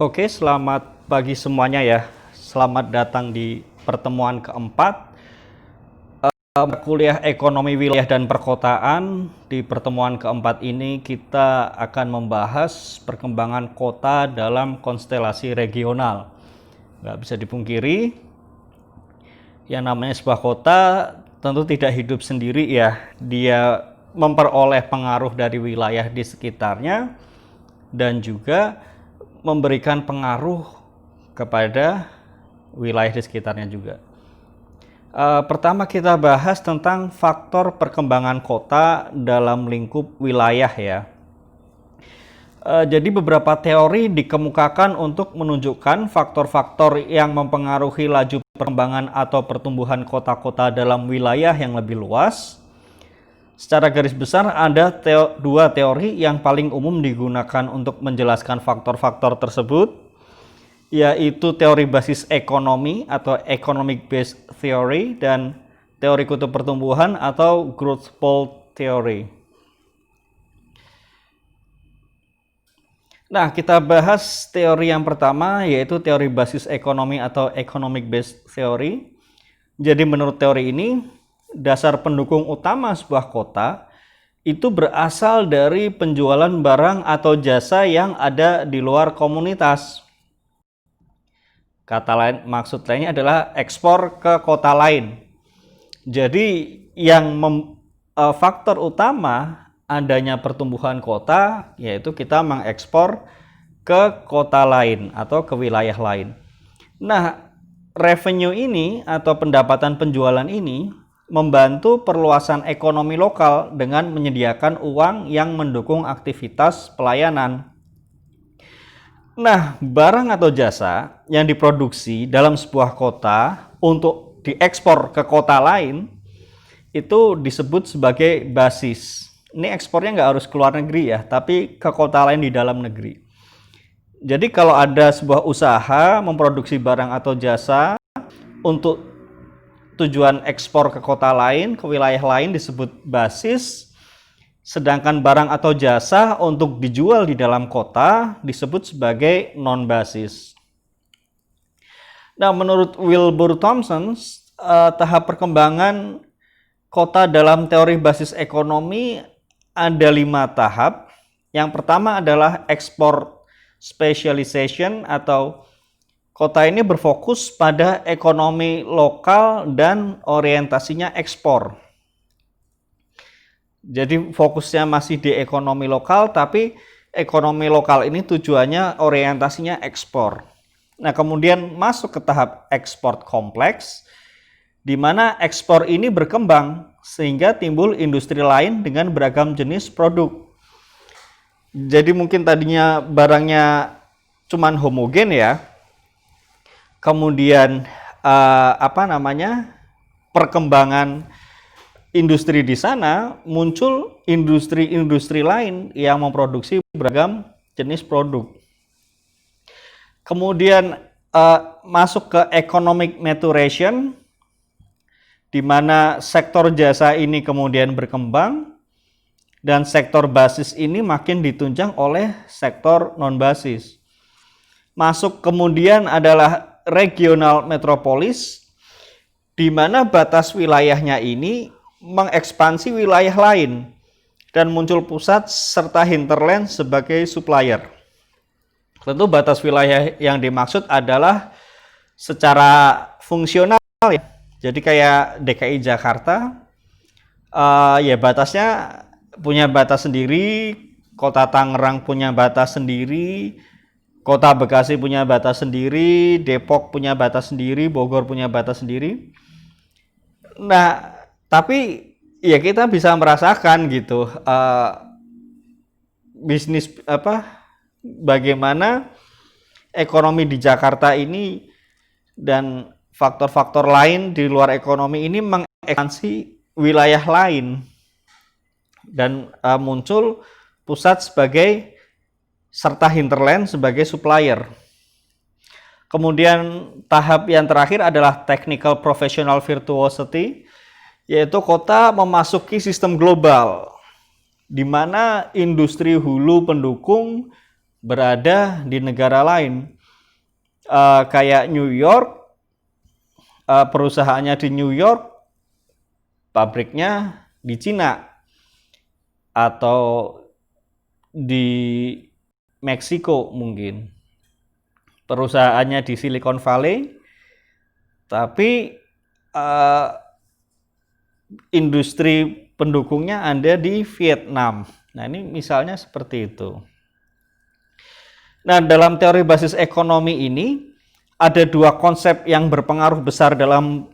Oke, selamat pagi semuanya ya. Selamat datang di pertemuan keempat kuliah ekonomi wilayah dan perkotaan. Di pertemuan keempat ini kita akan membahas perkembangan kota dalam konstelasi regional. Nggak bisa dipungkiri, yang namanya sebuah kota tentu tidak hidup sendiri ya. Dia memperoleh pengaruh dari wilayah di sekitarnya dan juga memberikan pengaruh kepada wilayah di sekitarnya juga. Pertama kita bahas tentang faktor perkembangan kota dalam lingkup wilayah ya. Jadi beberapa teori dikemukakan untuk menunjukkan faktor-faktor yang mempengaruhi laju perkembangan atau pertumbuhan kota-kota dalam wilayah yang lebih luas. Secara garis besar ada dua teori yang paling umum digunakan untuk menjelaskan faktor-faktor tersebut, yaitu teori basis ekonomi atau economic based theory dan teori kutub pertumbuhan atau growth pole theory. Nah, kita bahas teori yang pertama, yaitu teori basis ekonomi atau economic based theory. Jadi menurut teori ini, dasar pendukung utama sebuah kota itu berasal dari penjualan barang atau jasa yang ada di luar komunitas. Kata lain, maksud lainnya adalah ekspor ke kota lain. Jadi yang faktor utama adanya pertumbuhan kota yaitu kita mengekspor ke kota lain atau ke wilayah lain. Nah, revenue ini atau pendapatan penjualan ini membantu perluasan ekonomi lokal dengan menyediakan uang yang mendukung aktivitas pelayanan. Nah, barang atau jasa yang diproduksi dalam sebuah kota untuk diekspor ke kota lain itu disebut sebagai basis. Ini ekspornya nggak harus ke luar negeri ya, tapi ke kota lain di dalam negeri. Jadi kalau ada sebuah usaha memproduksi barang atau jasa untuk tujuan ekspor ke kota lain, ke wilayah lain disebut basis, sedangkan barang atau jasa untuk dijual di dalam kota disebut sebagai non-basis. Nah, menurut Wilbur Thompson, tahap perkembangan kota dalam teori basis ekonomi ada 5 tahap. Yang pertama adalah export specialization atau kota ini berfokus pada ekonomi lokal dan orientasinya ekspor. Jadi fokusnya masih di ekonomi lokal, tapi ekonomi lokal ini tujuannya orientasinya ekspor. Nah, kemudian masuk ke tahap ekspor kompleks, di mana ekspor ini berkembang sehingga timbul industri lain dengan beragam jenis produk. Jadi mungkin tadinya barangnya cuman homogen ya, kemudian perkembangan industri di sana muncul industri-industri lain yang memproduksi beragam jenis produk. Kemudian masuk ke economic maturation, di mana sektor jasa ini kemudian berkembang dan sektor basis ini makin ditunjang oleh sektor non-basis. Masuk kemudian adalah regional metropolis, di mana batas wilayahnya ini mengekspansi wilayah lain dan muncul pusat serta hinterland sebagai supplier. Tentu batas wilayah yang dimaksud adalah secara fungsional ya. Jadi kayak DKI Jakarta, ya batasnya punya batas sendiri, Kota Tangerang punya batas sendiri, Kota Bekasi punya batas sendiri, Depok punya batas sendiri, Bogor punya batas sendiri. Nah, tapi ya kita bisa merasakan gitu bisnis bagaimana ekonomi di Jakarta ini dan faktor-faktor lain di luar ekonomi ini mengekspansi wilayah lain dan muncul pusat sebagai serta hinterland sebagai supplier. Kemudian tahap yang terakhir adalah technical professional virtuosity, yaitu kota memasuki sistem global, di mana industri hulu pendukung berada di negara lain. Kayak New York, perusahaannya di New York, pabriknya di Cina, atau di Meksiko mungkin. Perusahaannya di Silicon Valley, tapi industri pendukungnya ada di Vietnam. Nah, ini misalnya seperti itu. Nah, dalam teori basis ekonomi ini ada dua konsep yang berpengaruh besar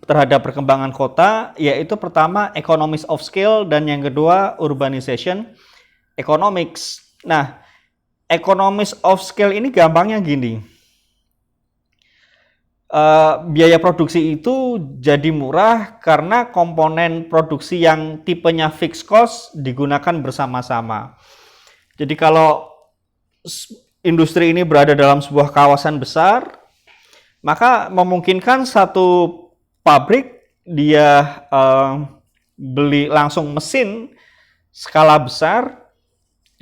terhadap perkembangan kota, yaitu pertama economies of scale dan yang kedua urbanization economics. Nah, economies of scale ini gampangnya gini. Biaya produksi itu jadi murah karena komponen produksi yang tipenya fixed cost digunakan bersama-sama. Jadi kalau industri ini berada dalam sebuah kawasan besar, maka memungkinkan satu pabrik dia beli langsung mesin skala besar,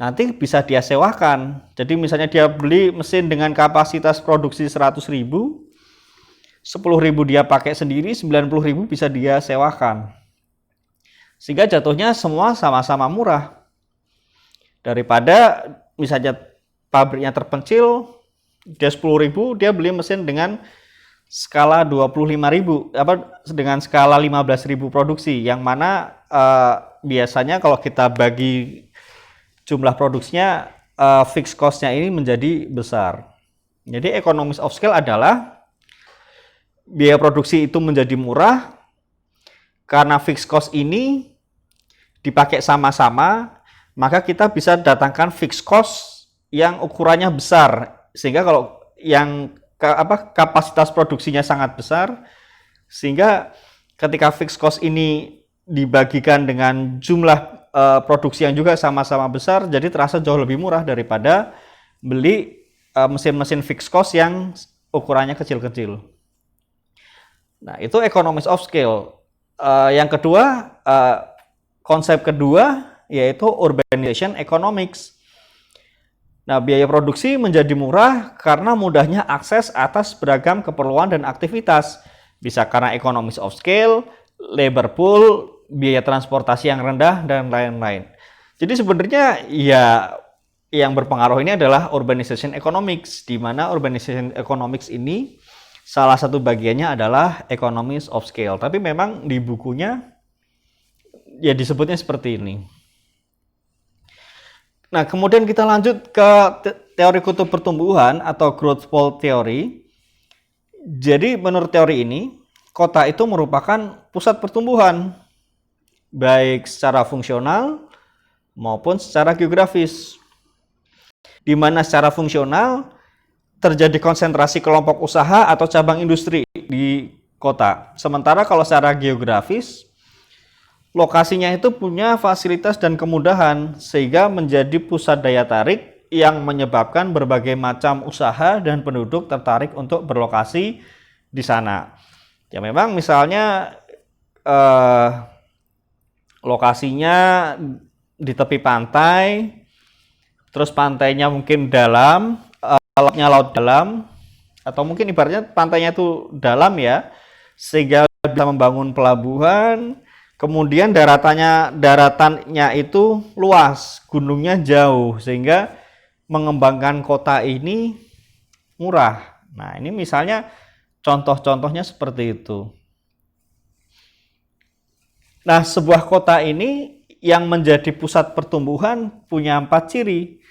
nanti bisa dia sewakan. Jadi misalnya dia beli mesin dengan kapasitas produksi 100.000, 10.000 dia pakai sendiri, 90.000 bisa dia sewakan. Sehingga jatuhnya semua sama-sama murah. Daripada misalnya pabriknya terpencil, dia 10.000, dia beli mesin dengan skala 25.000, dengan skala 15.000 produksi, yang mana biasanya kalau kita bagi jumlah produksinya, fixed cost-nya ini menjadi besar. Jadi economies of scale adalah biaya produksi itu menjadi murah karena fixed cost ini dipakai sama-sama, maka kita bisa datangkan fixed cost yang ukurannya besar, sehingga kalau yang kapasitas produksinya sangat besar, sehingga ketika fixed cost ini dibagikan dengan jumlah produksi yang juga sama-sama besar, jadi terasa jauh lebih murah daripada beli mesin-mesin fixed cost yang ukurannya kecil-kecil. Nah, itu economies of scale. Yang kedua, konsep kedua yaitu urbanization economics. Nah, biaya produksi menjadi murah karena mudahnya akses atas beragam keperluan dan aktivitas. Bisa karena economies of scale, labor pool, biaya transportasi yang rendah, dan lain-lain. Jadi sebenarnya ya yang berpengaruh ini adalah urbanization economics, di mana urbanization economics ini salah satu bagiannya adalah economies of scale. Tapi memang di bukunya ya disebutnya seperti ini. Nah, kemudian kita lanjut ke teori kutub pertumbuhan atau growth pole theory. Jadi menurut teori ini, kota itu merupakan pusat pertumbuhan, baik secara fungsional maupun secara geografis. Di mana secara fungsional terjadi konsentrasi kelompok usaha atau cabang industri di kota. Sementara kalau secara geografis, lokasinya itu punya fasilitas dan kemudahan sehingga menjadi pusat daya tarik yang menyebabkan berbagai macam usaha dan penduduk tertarik untuk berlokasi di sana. Ya memang misalnya lokasinya di tepi pantai, terus pantainya mungkin dalam, laut dalam, atau mungkin ibaratnya pantainya itu dalam ya, sehingga bisa membangun pelabuhan. Kemudian daratannya itu luas, gunungnya jauh, sehingga mengembangkan kota ini murah. Nah, ini misalnya contoh-contohnya seperti itu. Nah, sebuah kota ini yang menjadi pusat pertumbuhan punya 4 ciri.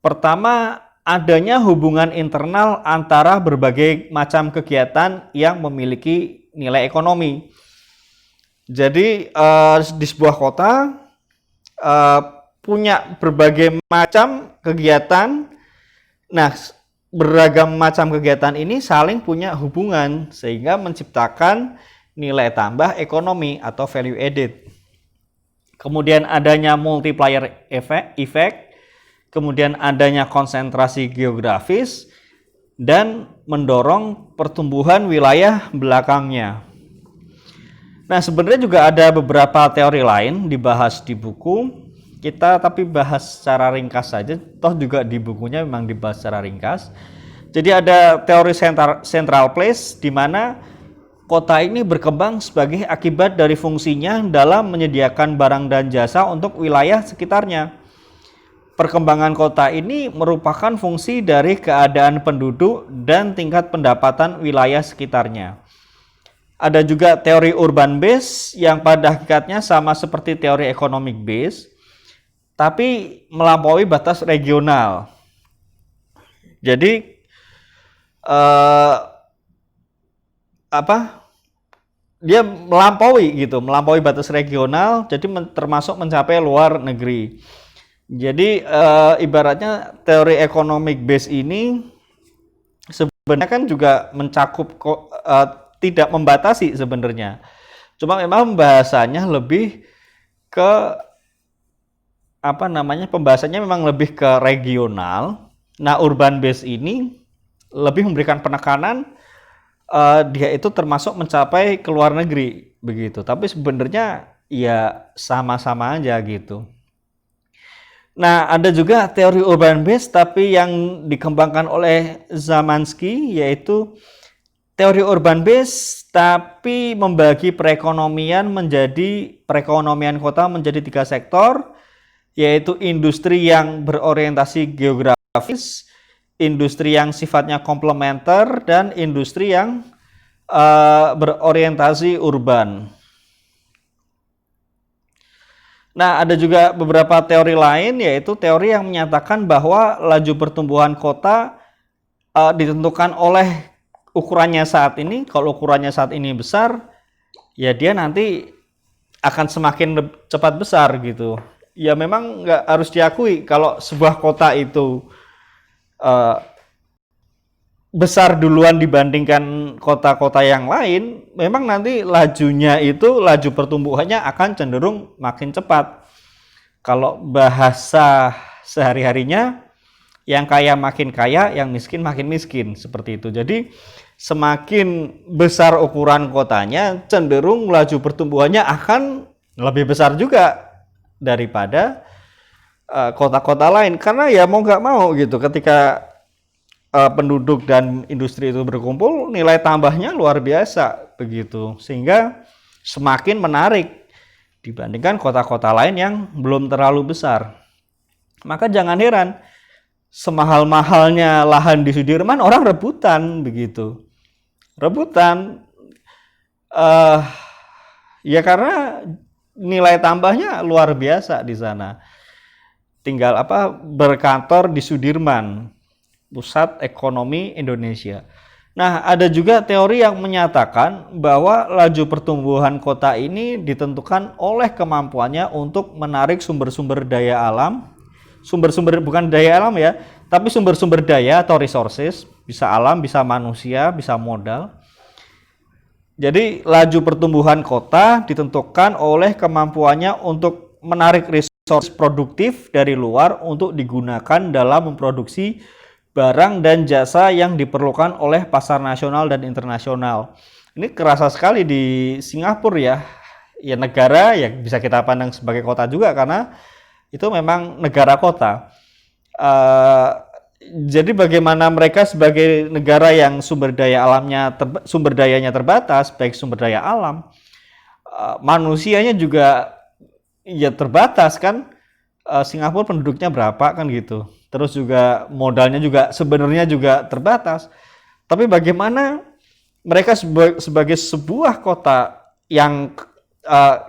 Pertama, adanya hubungan internal antara berbagai macam kegiatan yang memiliki nilai ekonomi. Jadi di sebuah kota punya berbagai macam kegiatan. Nah, beragam macam kegiatan ini saling punya hubungan sehingga menciptakan nilai tambah ekonomi atau value added. Kemudian adanya multiplier effect, kemudian adanya konsentrasi geografis, dan mendorong pertumbuhan wilayah belakangnya. Nah, sebenarnya juga ada beberapa teori lain dibahas di buku. Kita tapi bahas secara ringkas saja, toh juga di bukunya memang dibahas secara ringkas. Jadi ada teori central place di mana kota ini berkembang sebagai akibat dari fungsinya dalam menyediakan barang dan jasa untuk wilayah sekitarnya. Perkembangan kota ini merupakan fungsi dari keadaan penduduk dan tingkat pendapatan wilayah sekitarnya. Ada juga teori urban base yang pada hakikatnya sama seperti teori economic base, tapi melampaui batas regional. Jadi dia melampaui batas regional, jadi termasuk mencapai luar negeri. Jadi ibaratnya teori economic base ini sebenarnya kan juga mencakup tidak membatasi sebenarnya. Cuma memang bahasanya lebih ke pembahasannya memang lebih ke regional. Nah, urban base ini lebih memberikan penekanan dia itu termasuk mencapai ke luar negeri begitu. Tapi sebenarnya ya sama-sama aja gitu. Nah, ada juga teori urban base tapi yang dikembangkan oleh Zamansky, yaitu teori urban base tapi membagi perekonomian kota menjadi 3 sektor, yaitu industri yang berorientasi geografis, industri yang sifatnya komplementer, dan industri yang berorientasi urban. Nah, ada juga beberapa teori lain, yaitu teori yang menyatakan bahwa laju pertumbuhan kota ditentukan oleh ukurannya saat ini. Kalau ukurannya saat ini besar, ya dia nanti akan semakin cepat besar gitu. Ya memang nggak harus diakui kalau sebuah kota itu besar duluan dibandingkan kota-kota yang lain, memang nanti laju pertumbuhannya akan cenderung makin cepat. Kalau bahasa sehari-harinya, yang kaya makin kaya, yang miskin makin miskin, seperti itu. Jadi semakin besar ukuran kotanya, cenderung laju pertumbuhannya akan lebih besar juga daripada kota-kota lain. Karena ya mau nggak mau gitu, ketika penduduk dan industri itu berkumpul, nilai tambahnya luar biasa begitu, sehingga semakin menarik dibandingkan kota-kota lain yang belum terlalu besar. Maka jangan heran semahal-mahalnya lahan di Sudirman orang rebutan begitu, ya karena nilai tambahnya luar biasa di sana. Tinggal berkantor di Sudirman, pusat ekonomi Indonesia. Nah, ada juga teori yang menyatakan bahwa laju pertumbuhan kota ini ditentukan oleh kemampuannya untuk menarik sumber-sumber daya alam. Sumber-sumber bukan daya alam ya, tapi sumber-sumber daya atau resources, bisa alam, bisa manusia, bisa modal. Jadi laju pertumbuhan kota ditentukan oleh kemampuannya untuk menarik resources produktif dari luar untuk digunakan dalam memproduksi barang dan jasa yang diperlukan oleh pasar nasional dan internasional. Ini kerasa sekali di Singapura ya. Ya negara ya bisa kita pandang sebagai kota juga karena itu memang negara kota. Jadi bagaimana mereka sebagai negara yang sumber dayanya terbatas, baik sumber daya alam, manusianya juga ya terbatas kan. Singapura penduduknya berapa kan gitu. Terus juga modalnya juga sebenarnya juga terbatas. Tapi bagaimana mereka sebagai sebuah kota yang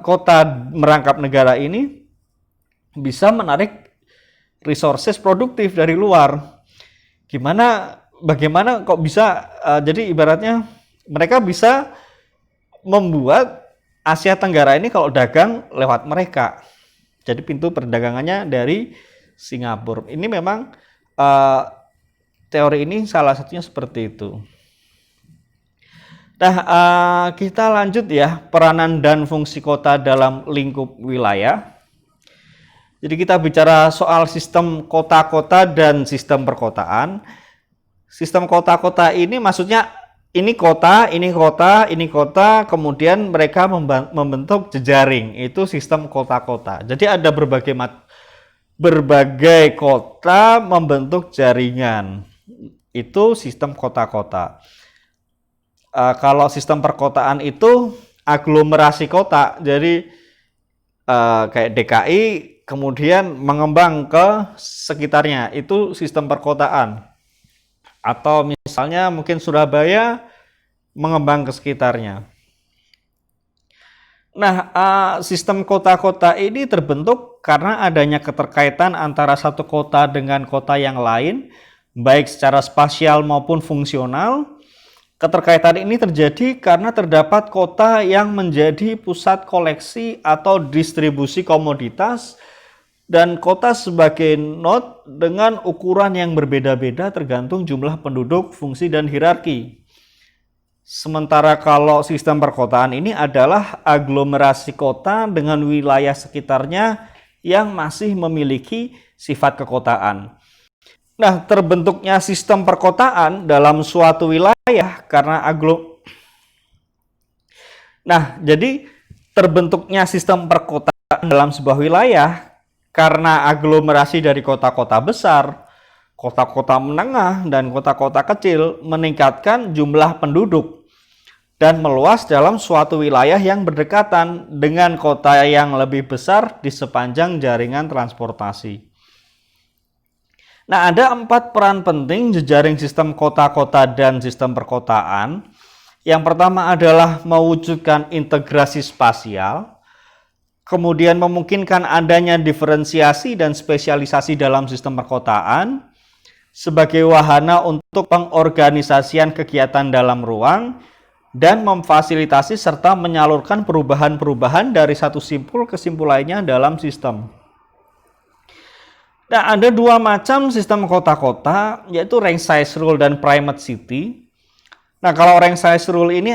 kota merangkap negara ini bisa menarik resources produktif dari luar. Bagaimana kok bisa jadi ibaratnya mereka bisa membuat Asia Tenggara ini kalau dagang lewat mereka. Jadi pintu perdagangannya dari Singapura. Ini memang teori ini salah satunya seperti itu. Nah, kita lanjut ya, peranan dan fungsi kota dalam lingkup wilayah. Jadi kita bicara soal sistem kota-kota dan sistem perkotaan. Sistem kota-kota ini maksudnya ini kota, kemudian mereka membentuk jejaring, itu sistem kota-kota. Jadi ada berbagai berbagai kota membentuk jaringan. Itu sistem kota-kota. Kalau sistem perkotaan itu aglomerasi kota, jadi kayak DKI kemudian mengembang ke sekitarnya, itu sistem perkotaan. Atau misalnya mungkin Surabaya mengembang ke sekitarnya. Nah, sistem kota-kota ini terbentuk karena adanya keterkaitan antara satu kota dengan kota yang lain, baik secara spasial maupun fungsional. Keterkaitan ini terjadi karena terdapat kota yang menjadi pusat koleksi atau distribusi komoditas dan kota sebagai node dengan ukuran yang berbeda-beda tergantung jumlah penduduk, fungsi, dan hierarki. Sementara kalau sistem perkotaan ini adalah aglomerasi kota dengan wilayah sekitarnya yang masih memiliki sifat kekotaan. Nah, terbentuknya sistem perkotaan dalam suatu wilayah karena jadi terbentuknya sistem perkotaan dalam sebuah wilayah karena aglomerasi dari kota-kota besar, kota-kota menengah, dan kota-kota kecil meningkatkan jumlah penduduk dan meluas dalam suatu wilayah yang berdekatan dengan kota yang lebih besar di sepanjang jaringan transportasi. Nah, ada 4 peran penting jejaring sistem kota-kota dan sistem perkotaan. Yang pertama adalah mewujudkan integrasi spasial, kemudian memungkinkan adanya diferensiasi dan spesialisasi dalam sistem perkotaan sebagai wahana untuk pengorganisasian kegiatan dalam ruang dan memfasilitasi serta menyalurkan perubahan-perubahan dari satu simpul ke simpul lainnya dalam sistem. Nah, ada 2 macam sistem kota-kota, yaitu range size rule dan primate city. Nah, kalau range size rule ini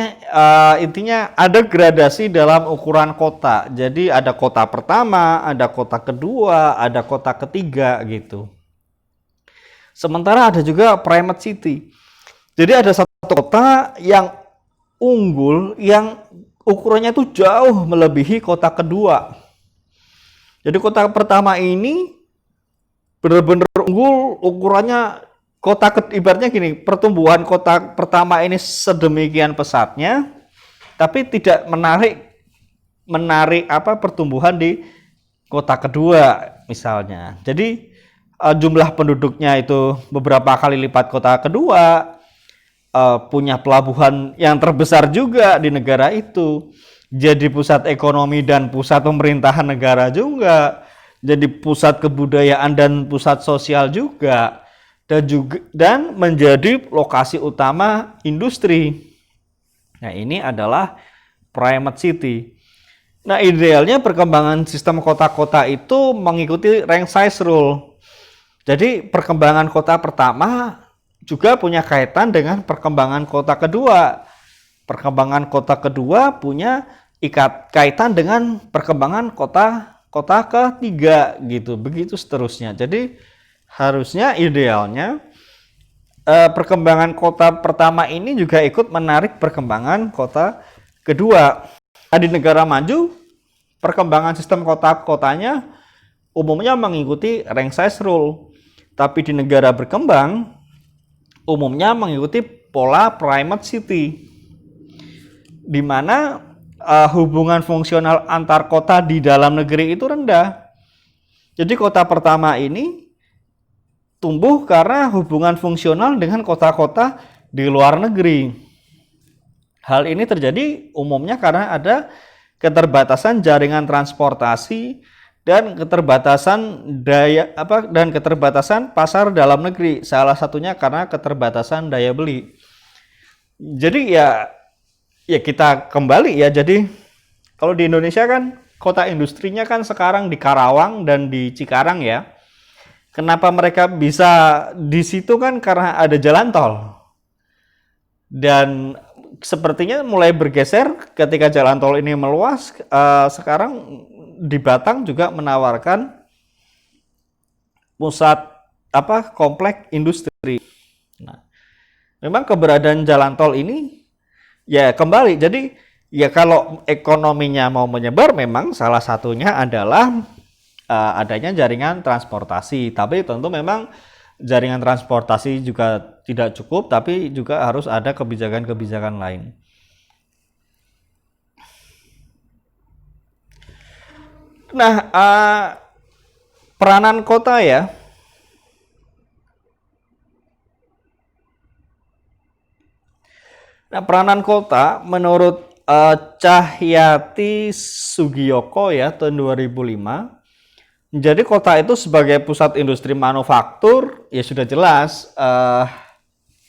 intinya ada gradasi dalam ukuran kota. Jadi ada kota pertama, ada kota kedua, ada kota ketiga gitu. Sementara ada juga primate city. Jadi ada satu kota yang unggul yang ukurannya itu jauh melebihi kota kedua. Jadi kota pertama ini benar-benar unggul, ukurannya ibaratnya gini, pertumbuhan kota pertama ini sedemikian pesatnya, tapi tidak menarik pertumbuhan di kota kedua misalnya. Jadi jumlah penduduknya itu beberapa kali lipat kota kedua, punya pelabuhan yang terbesar juga di negara itu, jadi pusat ekonomi dan pusat pemerintahan negara juga, jadi pusat kebudayaan dan pusat sosial juga, dan menjadi lokasi utama industri. Nah, ini adalah primate city. Nah, idealnya perkembangan sistem kota-kota itu mengikuti range size rule. Jadi perkembangan kota pertama juga punya kaitan dengan perkembangan kota kedua. Perkembangan kota kedua punya kaitan dengan perkembangan kota ketiga gitu. Begitu seterusnya. Jadi harusnya idealnya perkembangan kota pertama ini juga ikut menarik perkembangan kota kedua. Di negara maju, perkembangan sistem kota-kotanya umumnya mengikuti range size rule. Tapi di negara berkembang, umumnya mengikuti pola primate city, di mana hubungan fungsional antar kota di dalam negeri itu rendah. Jadi kota pertama ini tumbuh karena hubungan fungsional dengan kota-kota di luar negeri. Hal ini terjadi umumnya karena ada keterbatasan jaringan transportasi dan keterbatasan pasar dalam negeri. Salah satunya karena keterbatasan daya beli. Jadi ya kita kembali ya. Jadi kalau di Indonesia kan kota industrinya kan sekarang di Karawang dan di Cikarang ya. Kenapa mereka bisa di situ kan karena ada jalan tol. Dan sepertinya mulai bergeser ketika jalan tol ini meluas. Sekarang di Batang juga menawarkan pusat kompleks industri. Nah, memang keberadaan jalan tol ini ya kembali. Jadi ya kalau ekonominya mau menyebar, memang salah satunya adalah adanya jaringan transportasi. Tapi tentu memang jaringan transportasi juga tidak cukup, tapi juga harus ada kebijakan-kebijakan lain. Nah, peranan kota ya. Nah, peranan kota menurut Cahyati Sugiyoko ya tahun 2005. Jadi kota itu sebagai pusat industri manufaktur ya sudah jelas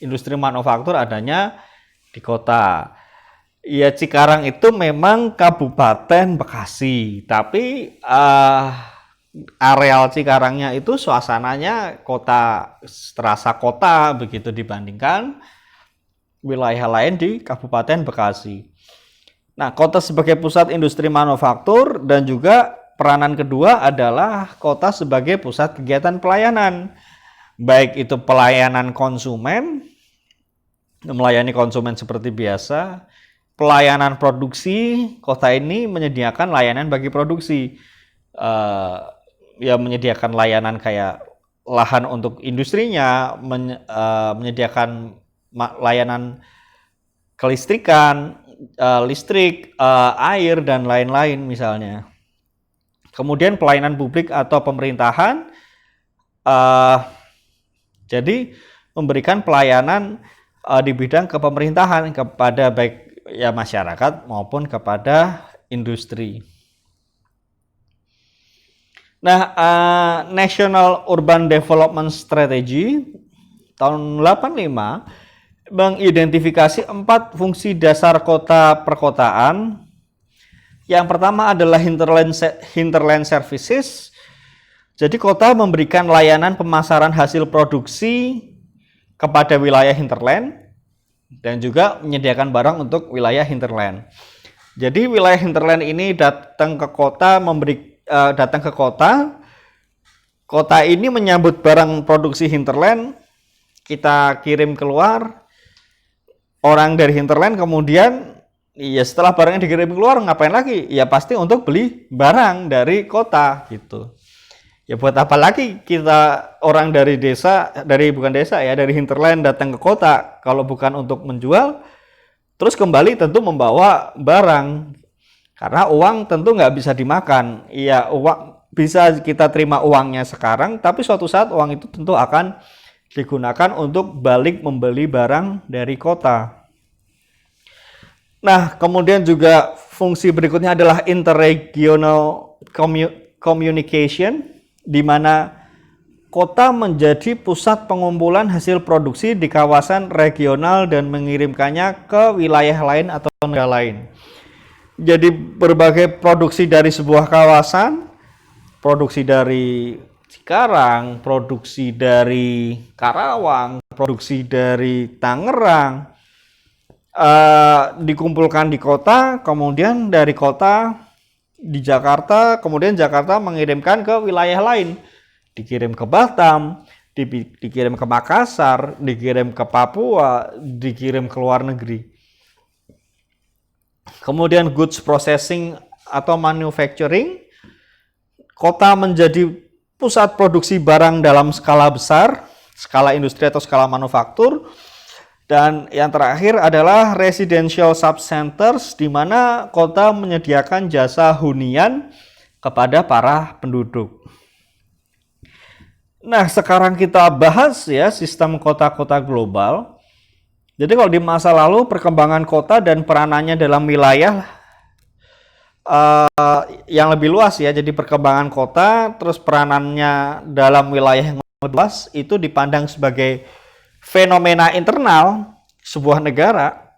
industri manufaktur adanya di kota. Ya Cikarang itu memang Kabupaten Bekasi, tapi areal Cikarangnya itu suasananya kota, terasa kota begitu dibandingkan wilayah lain di Kabupaten Bekasi. Nah, kota sebagai pusat industri manufaktur dan juga peranan kedua adalah kota sebagai pusat kegiatan pelayanan. Baik itu pelayanan konsumen, melayani konsumen seperti biasa, pelayanan produksi, kota ini menyediakan layanan bagi produksi. Ya menyediakan layanan kayak lahan untuk industrinya, menyediakan layanan kelistrikan, listrik, air, dan lain-lain misalnya. Kemudian pelayanan publik atau pemerintahan, jadi memberikan pelayanan di bidang kepemerintahan kepada baik ya masyarakat maupun kepada industri. Nah, National Urban Development Strategy tahun 85 mengidentifikasi 4 fungsi dasar kota perkotaan. Yang pertama adalah hinterland services. Jadi kota memberikan layanan pemasaran hasil produksi kepada wilayah hinterland dan juga menyediakan barang untuk wilayah hinterland. Jadi wilayah hinterland ini datang ke kota, kota ini menyambut barang produksi hinterland, kita kirim keluar, orang dari hinterland kemudian ya setelah barangnya dikirim keluar ngapain lagi? Ya pasti untuk beli barang dari kota gitu. Ya buat apa lagi kita orang dari desa, dari hinterland datang ke kota kalau bukan untuk menjual, terus kembali tentu membawa barang. Karena uang tentu nggak bisa dimakan. Iya, uang bisa kita terima uangnya sekarang, tapi suatu saat uang itu tentu akan digunakan untuk balik membeli barang dari kota. Nah, kemudian juga fungsi berikutnya adalah interregional communication, di mana kota menjadi pusat pengumpulan hasil produksi di kawasan regional dan mengirimkannya ke wilayah lain atau negara lain. Jadi berbagai produksi dari sebuah kawasan, produksi dari Cikarang, produksi dari Karawang, produksi dari Tangerang, dikumpulkan di kota, kemudian dari kota di Jakarta, kemudian Jakarta mengirimkan ke wilayah lain, dikirim ke Batam, dikirim ke Makassar, dikirim ke Papua, dikirim ke luar negeri. Kemudian goods processing atau manufacturing, kota menjadi pusat produksi barang dalam skala besar, skala industri atau skala manufaktur. Dan yang terakhir adalah residential subcenters, di mana kota menyediakan jasa hunian kepada para penduduk. Nah, sekarang kita bahas ya sistem kota-kota global. Jadi kalau di masa lalu perkembangan kota dan peranannya dalam wilayah yang lebih luas ya, jadi perkembangan kota terus peranannya dalam wilayah yang lebih luas itu dipandang sebagai fenomena internal sebuah negara.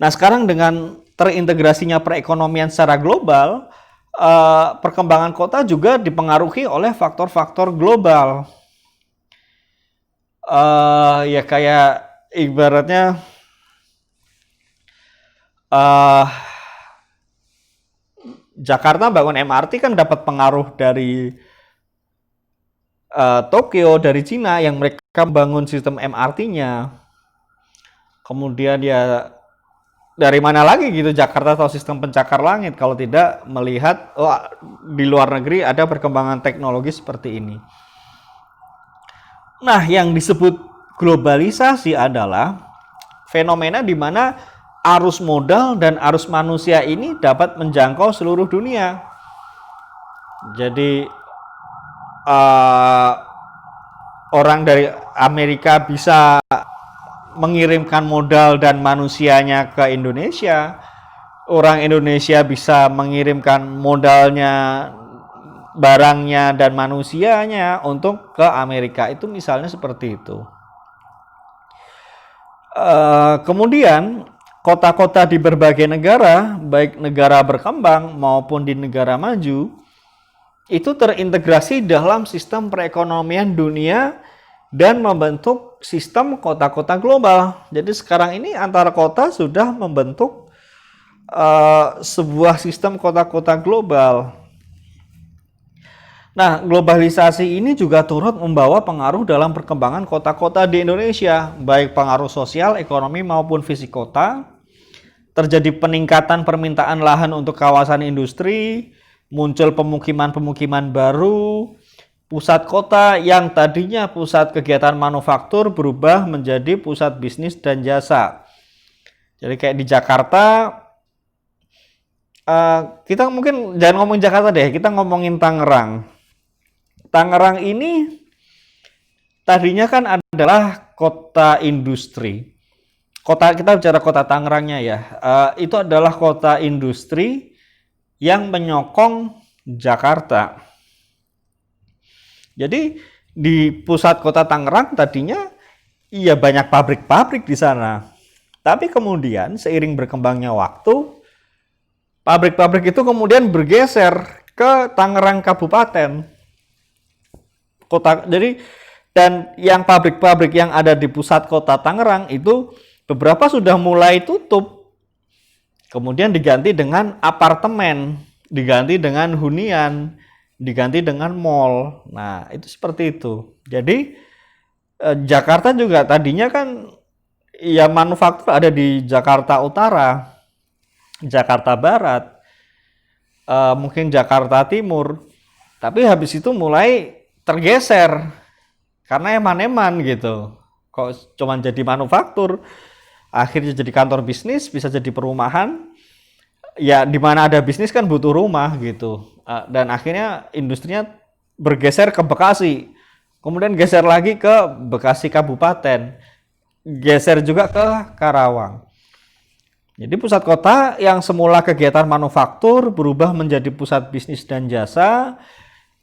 Nah, sekarang dengan terintegrasinya perekonomian secara global, perkembangan kota juga dipengaruhi oleh faktor-faktor global. Ya kayak ibaratnya Jakarta bangun MRT kan dapat pengaruh dari Tokyo, dari Cina yang mereka bangun sistem MRT-nya. Kemudian ya dari mana lagi gitu Jakarta tahu sistem pencakar langit kalau tidak melihat di luar negeri ada perkembangan teknologi seperti ini. Nah, yang disebut globalisasi adalah fenomena di mana arus modal dan arus manusia ini dapat menjangkau seluruh dunia. Jadi orang dari Amerika bisa mengirimkan modal dan manusianya ke Indonesia. Orang Indonesia bisa mengirimkan modalnya, barangnya dan manusianya untuk ke Amerika. Itu misalnya seperti itu. Kemudian kota-kota di berbagai negara, baik negara berkembang maupun di negara maju, itu terintegrasi dalam sistem perekonomian dunia dan membentuk sistem kota-kota global. Jadi sekarang ini antar kota sudah membentuk sebuah sistem kota-kota global. Nah, globalisasi ini juga turut membawa pengaruh dalam perkembangan kota-kota di Indonesia, baik pengaruh sosial, ekonomi maupun fisik kota. Terjadi peningkatan permintaan lahan untuk kawasan industri, muncul pemukiman-pemukiman baru. Pusat kota yang tadinya pusat kegiatan manufaktur berubah menjadi pusat bisnis dan jasa. Jadi kayak di Jakarta, kita mungkin jangan ngomongin Jakarta deh, kita ngomongin Tangerang. Tangerang ini tadinya kan adalah kota industri. Kita bicara kota Tangerangnya ya, itu adalah kota industri yang menyokong Jakarta. Jadi di pusat kota Tangerang tadinya iya banyak pabrik-pabrik di sana. Tapi kemudian seiring berkembangnya waktu, pabrik-pabrik itu kemudian bergeser ke Tangerang Kabupaten. Dan yang pabrik-pabrik yang ada di pusat kota Tangerang itu beberapa sudah mulai tutup. Kemudian diganti dengan apartemen, diganti dengan hunian, diganti dengan mall. Nah, itu seperti itu. Jadi Jakarta juga tadinya kan ya manufaktur ada di Jakarta Utara, Jakarta Barat, mungkin Jakarta Timur. Tapi habis itu mulai tergeser karena eman-eman gitu. Kok cuma jadi manufaktur, akhirnya jadi kantor bisnis, bisa jadi perumahan. Ya di mana ada bisnis kan butuh rumah gitu. Dan akhirnya industrinya bergeser ke Bekasi, kemudian geser lagi ke Bekasi Kabupaten, geser juga ke Karawang. Jadi pusat kota yang semula kegiatan manufaktur berubah menjadi pusat bisnis dan jasa,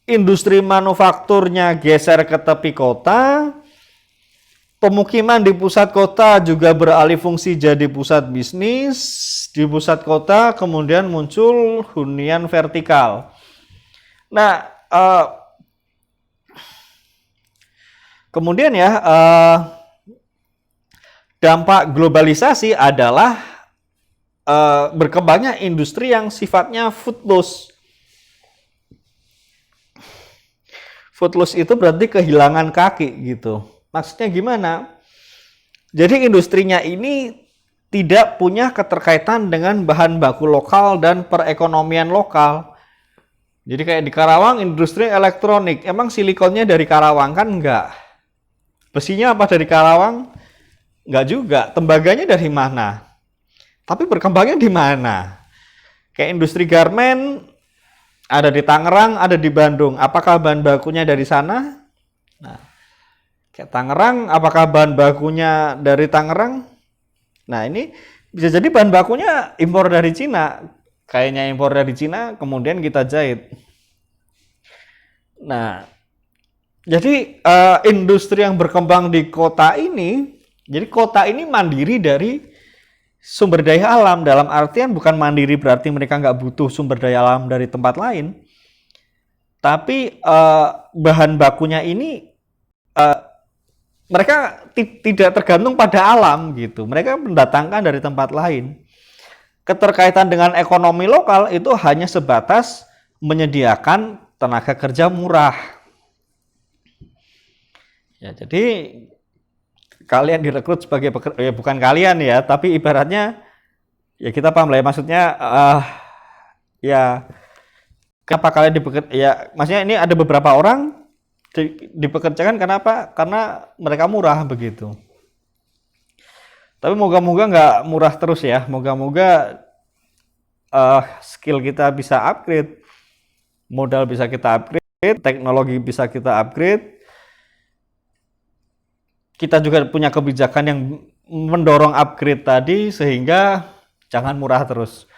industri manufakturnya geser ke tepi kota, pemukiman di pusat kota juga beralih fungsi jadi pusat bisnis. Di pusat kota kemudian muncul hunian vertikal. Nah, kemudian ya, dampak globalisasi adalah berkembangnya industri yang sifatnya foodless. Foodless itu berarti kehilangan kaki gitu. Maksudnya gimana? Jadi industrinya ini tidak punya keterkaitan dengan bahan baku lokal dan perekonomian lokal. Jadi kayak di Karawang industri elektronik, emang silikonnya dari Karawang kan enggak? Besinya apa dari Karawang? Enggak juga. Tembaganya dari mana? Tapi berkembangnya di mana? Kayak industri garmen ada di Tangerang, ada di Bandung. Apakah bahan bakunya dari sana? Nah, kayak Tangerang, apakah bahan bakunya dari Tangerang? Nah, ini bisa jadi bahan bakunya impor dari Cina. Kayaknya impor dari Cina, kemudian kita jahit. Nah, jadi industri yang berkembang di kota ini, jadi kota ini mandiri dari sumber daya alam. Dalam artian bukan mandiri berarti mereka nggak butuh sumber daya alam dari tempat lain. Tapi bahan bakunya ini mereka tidak tergantung pada alam gitu. Mereka mendatangkan dari tempat lain. Keterkaitan dengan ekonomi lokal itu hanya sebatas menyediakan tenaga kerja murah. Ya, jadi kalian direkrut sebagai pekerja, ya bukan kalian ya, tapi ibaratnya Ya kita paham lah ya, maksudnya ya kenapa kalian dipekerjakan, ya maksudnya ini ada beberapa orang dipekerjakan kenapa? Karena mereka murah begitu. Tapi moga-moga nggak murah terus ya, moga-moga skill kita bisa upgrade, modal bisa kita upgrade, teknologi bisa kita upgrade. Kita juga punya kebijakan yang mendorong upgrade tadi sehingga jangan murah terus.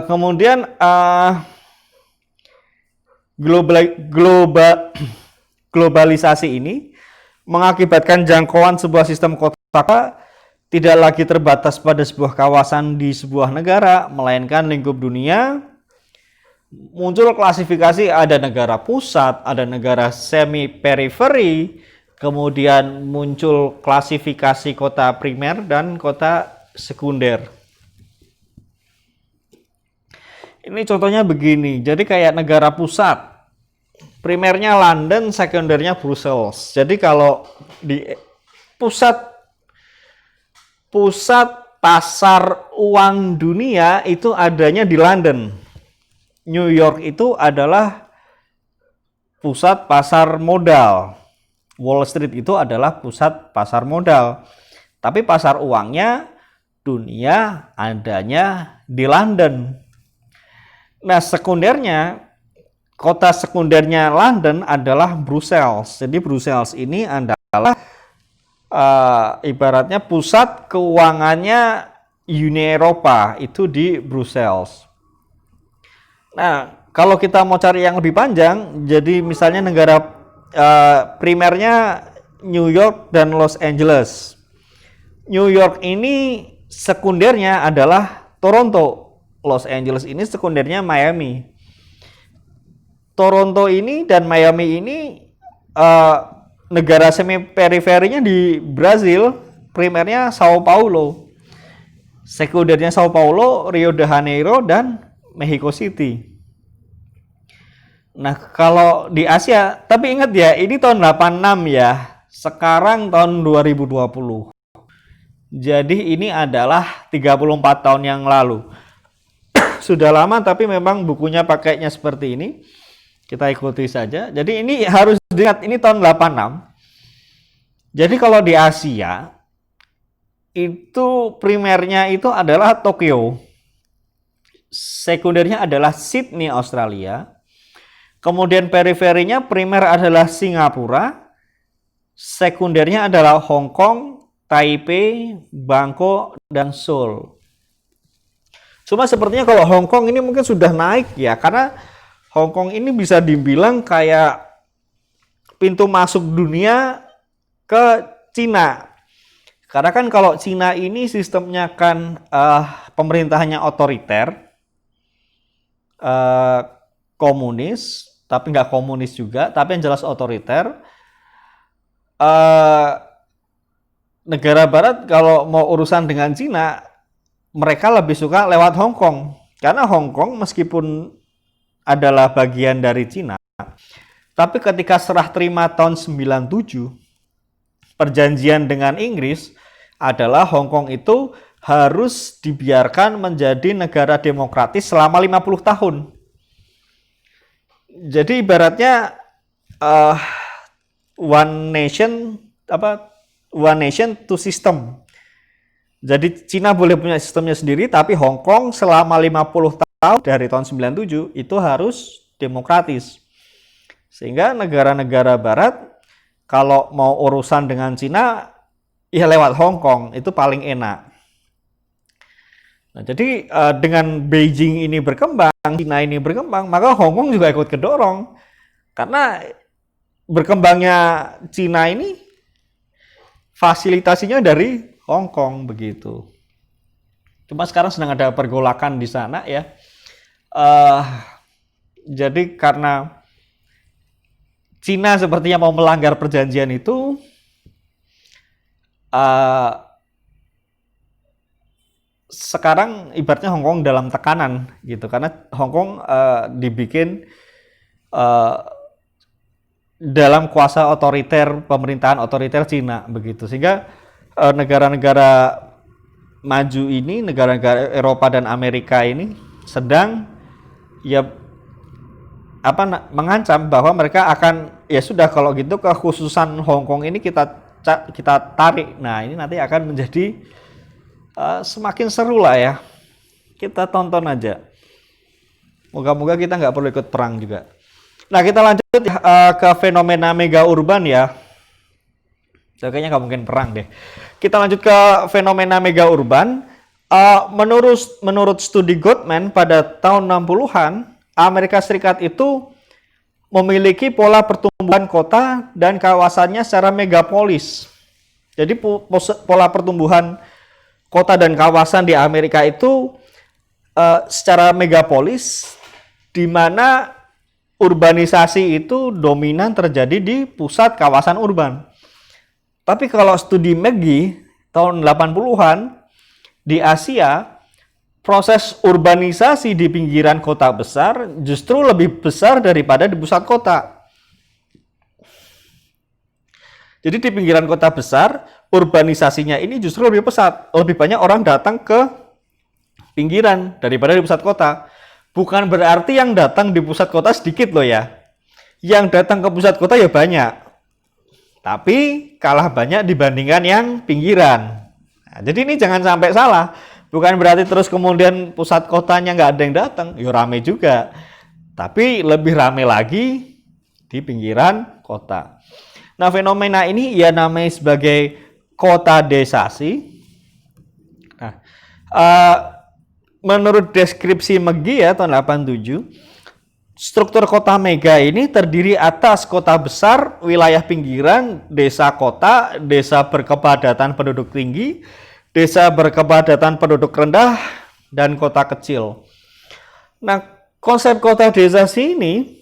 Kemudian globalisasi ini mengakibatkan jangkauan sebuah sistem kota tidak lagi terbatas pada sebuah kawasan di sebuah negara, melainkan lingkup dunia. Muncul klasifikasi, ada negara pusat, ada negara semi periferi, kemudian muncul klasifikasi kota primer dan kota sekunder. Ini contohnya begini, jadi kayak negara pusat, primernya London, sekundernya Brussels. Jadi kalau di pusat pasar uang dunia itu adanya di London. New York itu adalah pusat pasar modal. Wall Street itu adalah pusat pasar modal. Tapi pasar uangnya dunia adanya di London. Nah, kota sekundernya London adalah Brussels. Jadi Brussels ini adalah ibaratnya pusat keuangannya Uni Eropa, itu di Brussels. Nah, kalau kita mau cari yang lebih panjang, jadi misalnya negara primernya New York dan Los Angeles. New York ini sekundernya adalah Toronto. Los Angeles ini sekundernya Miami. Toronto ini dan Miami ini negara semi periferinya di Brazil, primernya Sao Paulo. Sekundernya Sao Paulo, Rio de Janeiro dan Mexico City. Nah, kalau di Asia, tapi ingat ya, ini tahun 86 ya. Sekarang tahun 2020. Jadi ini adalah 34 tahun yang lalu. Sudah lama, tapi memang bukunya pakainya seperti ini. Kita ikuti saja. Jadi ini harus diingat, ini tahun 86. Jadi kalau di Asia, itu primernya itu adalah Tokyo. Sekundernya adalah Sydney, Australia. Kemudian periferinya primer adalah Singapura. Sekundernya adalah Hong Kong, Taipei, Bangkok, dan Seoul. Cuma sepertinya kalau Hong Kong ini mungkin sudah naik ya, karena Hong Kong ini bisa dibilang kayak pintu masuk dunia ke Cina. Karena kan kalau Cina ini sistemnya kan pemerintahannya otoriter, komunis, tapi nggak komunis juga, tapi yang jelas otoriter. Negara Barat kalau mau urusan dengan Cina, mereka lebih suka lewat Hong Kong. Karena Hong Kong meskipun adalah bagian dari Cina, tapi ketika serah terima tahun 97, perjanjian dengan Inggris adalah Hong Kong itu harus dibiarkan menjadi negara demokratis selama 50 tahun. Jadi ibaratnya one nation two system. Jadi Cina boleh punya sistemnya sendiri, tapi Hong Kong selama 50 tahun dari tahun 97 itu harus demokratis. Sehingga negara-negara barat kalau mau urusan dengan Cina ya lewat Hong Kong, itu paling enak. Nah, jadi dengan Beijing ini berkembang, Cina ini berkembang, maka Hong Kong juga ikut kedorong. Karena berkembangnya Cina ini fasilitasinya dari Hong Kong begitu. Cuma sekarang sedang ada pergolakan di sana ya. Jadi karena Cina sepertinya mau melanggar perjanjian itu, sekarang ibaratnya Hong Kong dalam tekanan gitu, karena Hong Kong dibikin dalam kuasa otoriter, pemerintahan otoriter Cina begitu, sehingga negara-negara maju ini, negara-negara Eropa dan Amerika ini sedang ya mengancam bahwa mereka akan ya sudah kalau gitu kekhususan Hong Kong ini kita tarik. Nah, ini nanti akan menjadi semakin seru lah ya. Kita tonton aja. Moga-moga kita nggak perlu ikut perang juga. Nah, kita lanjut ke fenomena mega urban ya. Kayaknya nggak mungkin perang deh. Kita lanjut ke fenomena mega urban. Menurut studi Goldman pada tahun 60-an, Amerika Serikat itu memiliki pola pertumbuhan kota dan kawasannya secara megapolis. Jadi pola pertumbuhan kota dan kawasan di Amerika itu secara megapolis, di mana urbanisasi itu dominan terjadi di pusat kawasan urban. Tapi kalau studi McGee tahun 80-an di Asia, proses urbanisasi di pinggiran kota besar justru lebih besar daripada di pusat kota. Jadi di pinggiran kota besar, urbanisasinya ini justru lebih pesat. Lebih banyak orang datang ke pinggiran daripada di pusat kota. Bukan berarti yang datang di pusat kota sedikit loh ya. Yang datang ke pusat kota ya banyak. Tapi kalah banyak dibandingkan yang pinggiran. Nah, jadi ini jangan sampai salah. Bukan berarti terus kemudian pusat kotanya nggak ada yang datang. Ya rame juga. Tapi lebih rame lagi di pinggiran kota. Nah, fenomena ini ya namanya sebagai kota desasi. Nah, menurut deskripsi McGee ya tahun 87, struktur kota mega ini terdiri atas kota besar, wilayah pinggiran, desa kota, desa berkepadatan penduduk tinggi, desa berkepadatan penduduk rendah, dan kota kecil. Nah, konsep kota desasi ini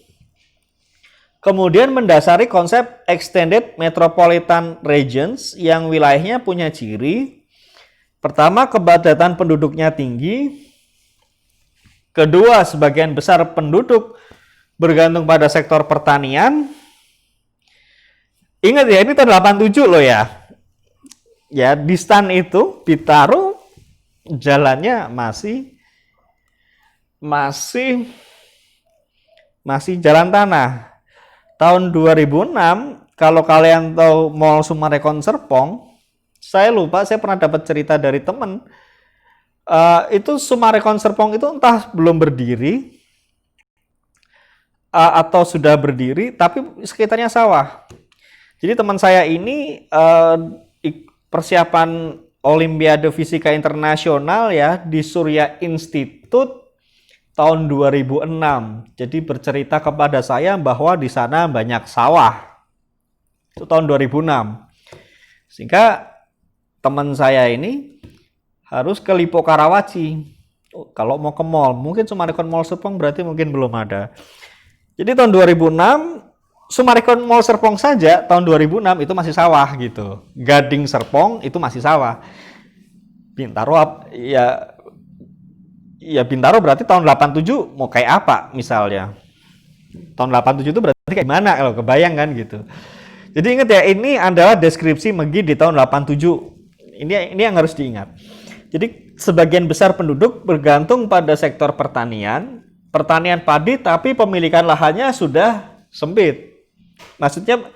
kemudian mendasari konsep extended metropolitan regions yang wilayahnya punya ciri pertama, kepadatan penduduknya tinggi. Kedua, sebagian besar penduduk bergantung pada sektor pertanian. Ingat ya, ini tahun 87 loh ya. Ya, di stan itu Bintaro jalannya masih jalan tanah. Tahun 2006, kalau kalian tahu Mall Summarecon Serpong, saya lupa, saya pernah dapat cerita dari teman. Itu Summarecon Serpong itu entah belum berdiri atau sudah berdiri, tapi sekitarnya sawah. Jadi teman saya ini persiapan Olimpiade Fisika Internasional ya di Surya Institute tahun 2006. Jadi bercerita kepada saya bahwa di sana banyak sawah. Itu tahun 2006. Sehingga teman saya ini harus ke Lippo Karawaci. Kalau mau ke mall, mungkin Summarecon Mall Serpong berarti mungkin belum ada. Jadi tahun 2006, Summarecon Mall Serpong saja tahun 2006 itu masih sawah gitu. Gading Serpong itu masih sawah. Bintaro ya Bintaro berarti tahun 87 mau kayak apa misalnya. Tahun 87 itu berarti kayak gimana kalau kebayang kan gitu. Jadi ingat ya, ini adalah deskripsi McGee di tahun 87. Ini yang harus diingat. Jadi sebagian besar penduduk bergantung pada sektor pertanian padi, tapi pemilikan lahannya sudah sempit. Maksudnya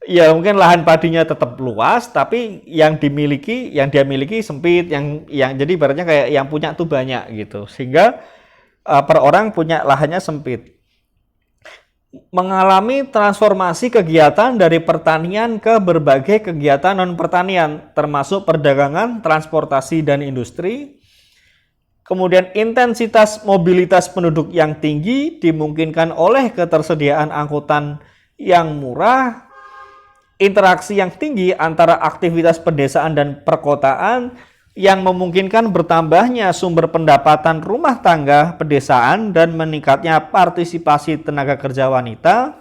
ya mungkin lahan padinya tetap luas, tapi yang dia miliki sempit, yang jadi ibaratnya kayak yang punya tuh banyak gitu. Sehingga per orang punya lahannya sempit. Mengalami transformasi kegiatan dari pertanian ke berbagai kegiatan non-pertanian, termasuk perdagangan, transportasi, dan industri. Kemudian intensitas mobilitas penduduk yang tinggi dimungkinkan oleh ketersediaan angkutan yang murah, interaksi yang tinggi antara aktivitas pedesaan dan perkotaan yang memungkinkan bertambahnya sumber pendapatan rumah tangga pedesaan dan meningkatnya partisipasi tenaga kerja wanita,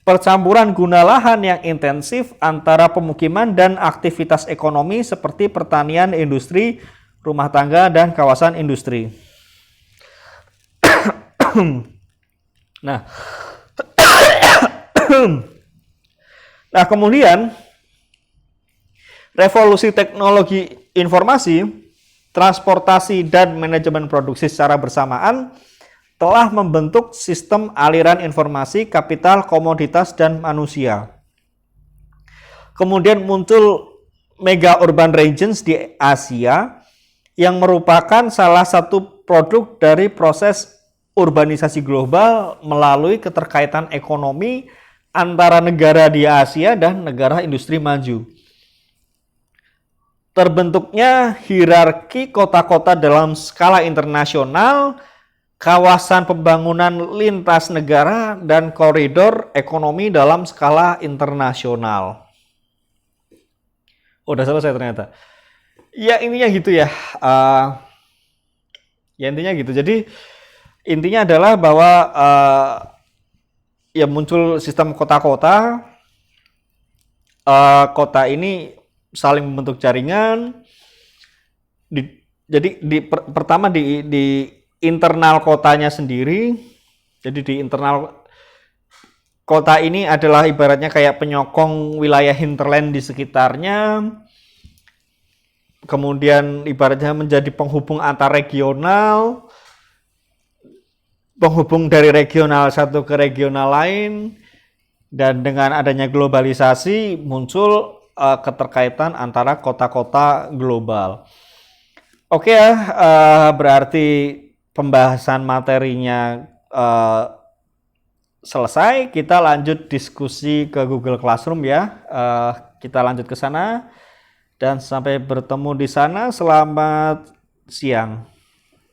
percampuran guna lahan yang intensif antara pemukiman dan aktivitas ekonomi seperti pertanian, industri, rumah tangga, dan kawasan industri. Nah, kemudian revolusi teknologi informasi transportasi, dan manajemen produksi secara bersamaan telah membentuk sistem aliran informasi, kapital, komoditas, dan manusia. Kemudian muncul mega urban regions di Asia yang merupakan salah satu produk dari proses urbanisasi global melalui keterkaitan ekonomi antara negara di Asia dan negara industri maju. Terbentuknya hierarki kota-kota dalam skala internasional, kawasan pembangunan lintas negara, dan koridor ekonomi dalam skala internasional. Udah selesai ternyata. Ya intinya gitu ya. Ya intinya gitu. Jadi intinya adalah bahwa ya muncul sistem kota-kota. Kota ini saling membentuk jaringan. Pertama di internal kotanya sendiri. Jadi di internal kota ini adalah ibaratnya kayak penyokong wilayah hinterland di sekitarnya. Kemudian ibaratnya menjadi penghubung antar regional, penghubung dari regional satu ke regional lain, dan dengan adanya globalisasi muncul keterkaitan antara kota-kota global. Oke ya, berarti pembahasan materinya selesai. Kita lanjut diskusi ke Google Classroom ya. Kita lanjut ke sana dan sampai bertemu di sana. Selamat siang.